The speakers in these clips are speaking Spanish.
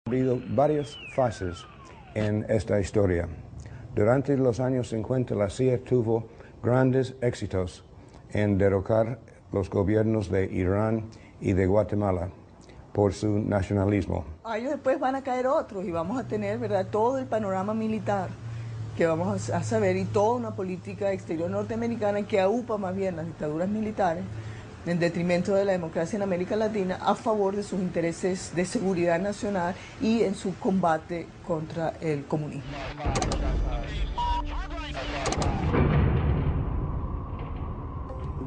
Ha habido varias fases en esta historia. Durante los años 50 la CIA tuvo grandes éxitos en derrocar los gobiernos de Irán y de Guatemala por su nacionalismo. Años después van a caer otros y vamos a tener, ¿verdad?, todo el panorama militar que vamos a saber y toda una política exterior norteamericana que aupa más bien las dictaduras militares en detrimento de la democracia en América Latina a favor de sus intereses de seguridad nacional y en su combate contra el comunismo.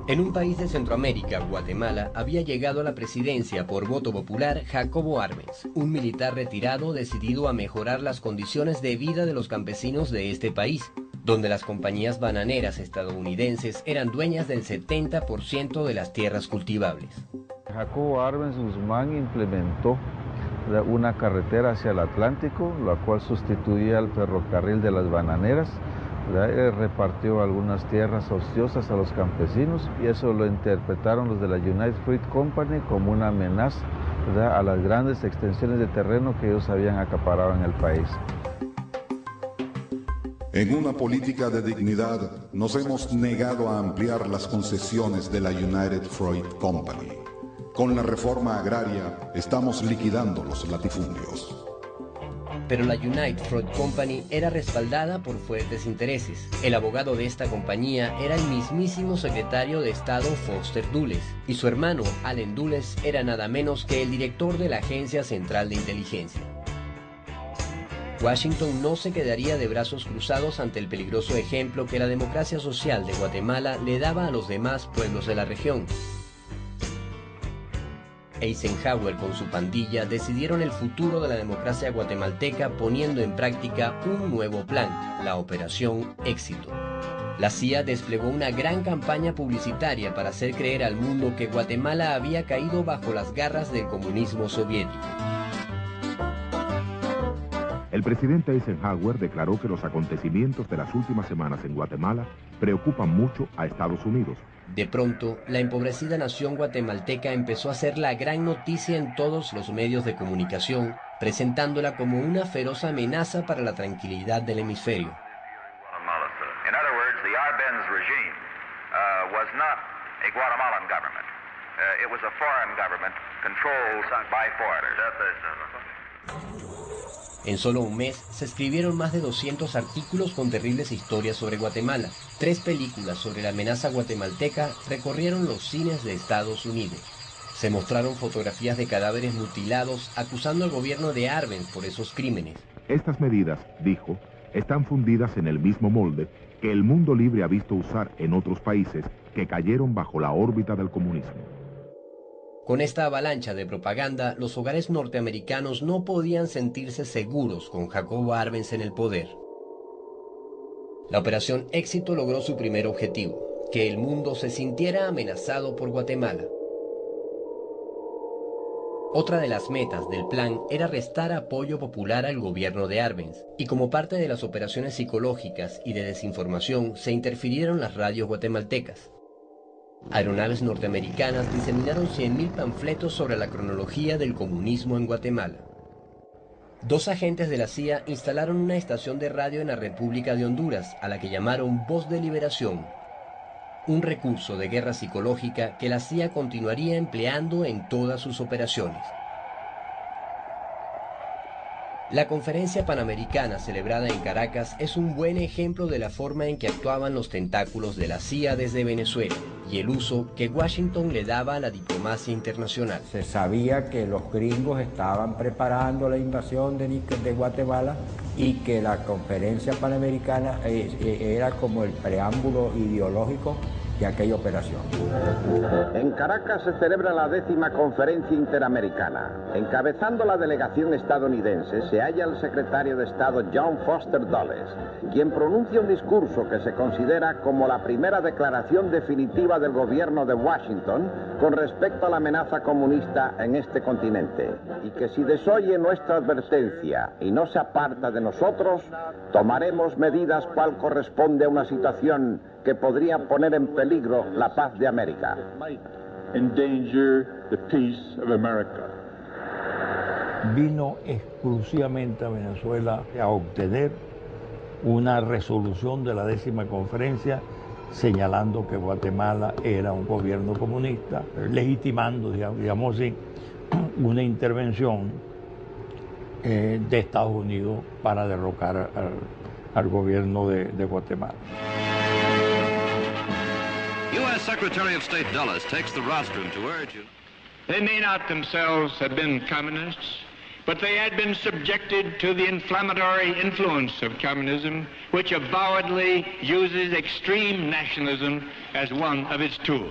En un país de Centroamérica, Guatemala, había llegado a la presidencia por voto popular Jacobo Arbenz, un militar retirado decidido a mejorar las condiciones de vida de los campesinos de este país, donde las compañías bananeras estadounidenses eran dueñas del 70% de las tierras cultivables. Jacobo Arbenz Guzmán implementó una carretera hacia el Atlántico, la cual sustituía al ferrocarril de las bananeras. Repartió algunas tierras ociosas a los campesinos y eso lo interpretaron los de la United Fruit Company como una amenaza, a las grandes extensiones de terreno que ellos habían acaparado en el país. En una política de dignidad nos hemos negado a ampliar las concesiones de la United Fruit Company. Con la reforma agraria estamos liquidando los latifundios. Pero la United Fruit Company era respaldada por fuertes intereses. El abogado de esta compañía era el mismísimo secretario de Estado Foster Dulles, y su hermano Allen Dulles era nada menos que el director de la Agencia Central de Inteligencia. Washington no se quedaría de brazos cruzados ante el peligroso ejemplo que la democracia social de Guatemala le daba a los demás pueblos de la región. Eisenhower con su pandilla decidieron el futuro de la democracia guatemalteca poniendo en práctica un nuevo plan, la Operación Éxito. La CIA desplegó una gran campaña publicitaria para hacer creer al mundo que Guatemala había caído bajo las garras del comunismo soviético. El presidente Eisenhower declaró que los acontecimientos de las últimas semanas en Guatemala preocupan mucho a Estados Unidos. De pronto, la empobrecida nación guatemalteca empezó a ser la gran noticia en todos los medios de comunicación, presentándola como una feroz amenaza para la tranquilidad del hemisferio. In other words, the Arbenz regime was not a Guatemalan government. It was a foreign government controlled by foreigners. En solo un mes se escribieron más de 200 artículos con terribles historias sobre Guatemala. 3 películas sobre la amenaza guatemalteca recorrieron los cines de Estados Unidos. Se mostraron fotografías de cadáveres mutilados acusando al gobierno de Arbenz por esos crímenes. Estas medidas, dijo, están fundidas en el mismo molde que el mundo libre ha visto usar en otros países que cayeron bajo la órbita del comunismo. Con esta avalancha de propaganda, los hogares norteamericanos no podían sentirse seguros con Jacobo Arbenz en el poder. La Operación Éxito logró su primer objetivo, que el mundo se sintiera amenazado por Guatemala. Otra de las metas del plan era restar apoyo popular al gobierno de Arbenz, y como parte de las operaciones psicológicas y de desinformación se interfirieron las radios guatemaltecas. Aeronaves norteamericanas diseminaron 100.000 panfletos sobre la cronología del comunismo en Guatemala. 2 agentes de la CIA instalaron una estación de radio en la República de Honduras, a la que llamaron Voz de Liberación, un recurso de guerra psicológica que la CIA continuaría empleando en todas sus operaciones. La Conferencia Panamericana celebrada en Caracas es un buen ejemplo de la forma en que actuaban los tentáculos de la CIA desde Venezuela y el uso que Washington le daba a la diplomacia internacional. Se sabía que los gringos estaban preparando la invasión de Guatemala y que la Conferencia Panamericana era como el preámbulo ideológico de aquella operación. En Caracas se celebra la 10ª Conferencia Interamericana. Encabezando la delegación estadounidense se halla el secretario de Estado John Foster Dulles, quien pronuncia un discurso que se considera como la primera declaración definitiva del gobierno de Washington con respecto a la amenaza comunista en este continente, y que si desoye nuestra advertencia y no se aparta de nosotros, tomaremos medidas cual corresponde a una situación que podría poner en peligro la paz de América. Endanger the peace of America. vino exclusivamente a Venezuela a obtener una resolución de la 10ª conferencia señalando que Guatemala era un gobierno comunista, legitimando, digamos así, una intervención de Estados Unidos para derrocar al gobierno de Guatemala. U.S. Secretary of State Dulles takes the rostrum to urge you. They may not themselves have been communists, but they had been subjected to the inflammatory influence of communism, which avowedly uses extreme nationalism as one of its tools.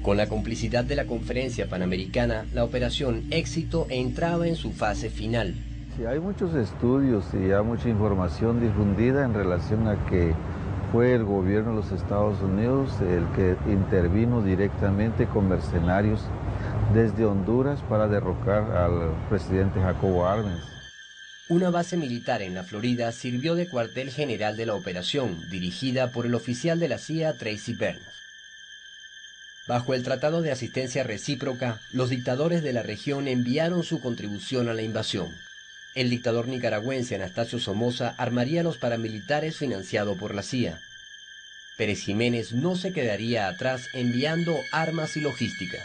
Con la complicidad de la Conferencia Panamericana, la Operación Éxito entraba en su fase final. Sí, hay muchos estudios y ya mucha información difundida en relación a que fue el gobierno de los Estados Unidos el que intervino directamente con mercenarios desde Honduras para derrocar al presidente Jacobo Arbenz. Una base militar en la Florida sirvió de cuartel general de la operación, dirigida por el oficial de la CIA Tracy Burns. Bajo el Tratado de Asistencia Recíproca, los dictadores de la región enviaron su contribución a la invasión. El dictador nicaragüense Anastasio Somoza armaría a los paramilitares financiado por la CIA. Pérez Jiménez no se quedaría atrás enviando armas y logística.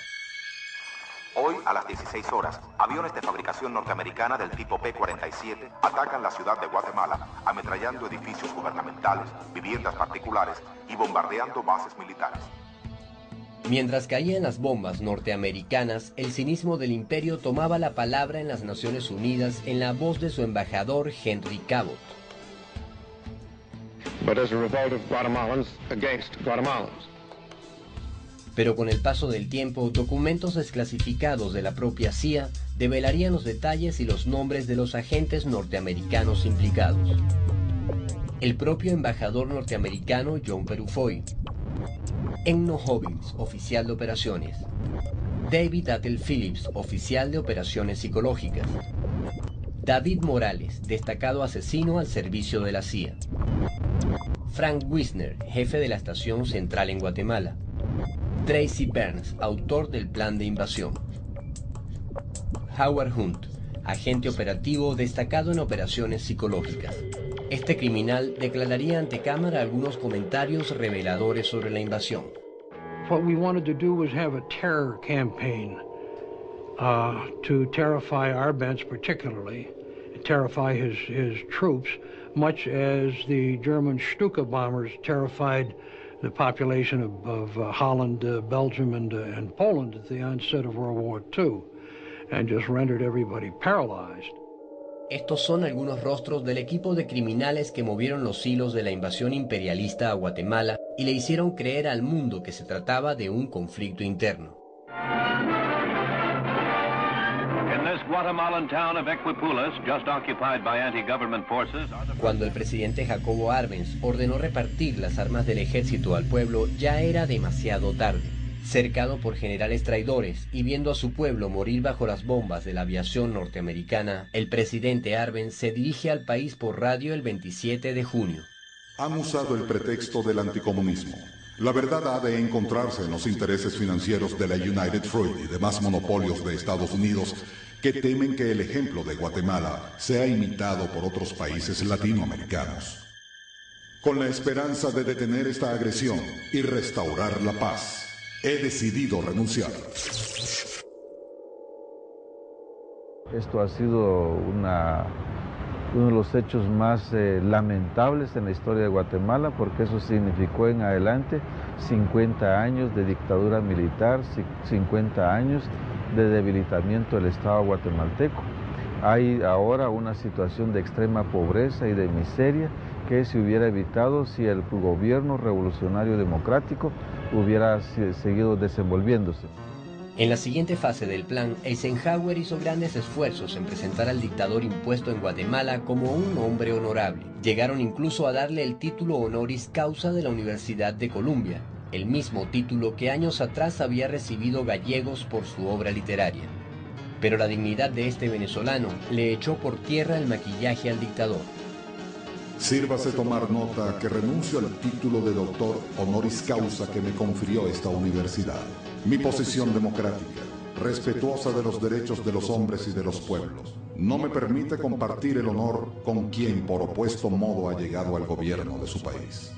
Hoy, a las 16 horas, aviones de fabricación norteamericana del tipo P-47 atacan la ciudad de Guatemala, ametrallando edificios gubernamentales, viviendas particulares y bombardeando bases militares. Mientras caían las bombas norteamericanas, el cinismo del imperio tomaba la palabra en las Naciones Unidas en la voz de su embajador Henry Cabot. But as a revolt of Guatemalans against Guatemalans. Pero con el paso del tiempo, documentos desclasificados de la propia CIA develarían los detalles y los nombres de los agentes norteamericanos implicados. El propio embajador norteamericano John Perufoy, Enno Hobbins, oficial de operaciones, David Attel Phillips, oficial de operaciones psicológicas, David Morales, destacado asesino al servicio de la CIA, Frank Wisner, jefe de la estación central en Guatemala, Tracy Burns, autor del plan de invasión, Howard Hunt, agente operativo destacado en operaciones psicológicas. Este criminal declararía ante cámara algunos comentarios reveladores sobre la invasión. What we wanted to do was have a terror campaign to terrify Arbenz particularly, terrify his troops, much as the German Stuka bombers terrified the population of Holland, Belgium, and Poland at the onset of World War II, and just rendered everybody paralyzed. Estos son algunos rostros del equipo de criminales que movieron los hilos de la invasión imperialista a Guatemala y le hicieron creer al mundo que se trataba de un conflicto interno. Cuando el presidente Jacobo Arbenz ordenó repartir las armas del ejército al pueblo, ya era demasiado tarde. Cercado por generales traidores y viendo a su pueblo morir bajo las bombas de la aviación norteamericana, el presidente Arbenz se dirige al país por radio el 27 de junio. Han usado el pretexto del anticomunismo. La verdad ha de encontrarse en los intereses financieros de la United Fruit y demás monopolios de Estados Unidos que temen que el ejemplo de Guatemala sea imitado por otros países latinoamericanos. Con la esperanza de detener esta agresión y restaurar la paz, he decidido renunciar. Esto ha sido uno de los hechos más lamentables en la historia de Guatemala, porque eso significó en adelante 50 años de dictadura militar, 50 años de debilitamiento del Estado guatemalteco. Hay ahora una situación de extrema pobreza y de miseria que se hubiera evitado si el gobierno revolucionario democrático hubiera seguido desenvolviéndose. En la siguiente fase del plan, Eisenhower hizo grandes esfuerzos en presentar al dictador impuesto en Guatemala como un hombre honorable. Llegaron incluso a darle el título honoris causa de la Universidad de Columbia, el mismo título que años atrás había recibido Gallegos por su obra literaria. Pero la dignidad de este venezolano le echó por tierra el maquillaje al dictador. Sírvase tomar nota que renuncio al título de doctor honoris causa que me confirió esta universidad. Mi posición democrática, respetuosa de los derechos de los hombres y de los pueblos. No me permite compartir el honor con quien por opuesto modo ha llegado al gobierno de su país.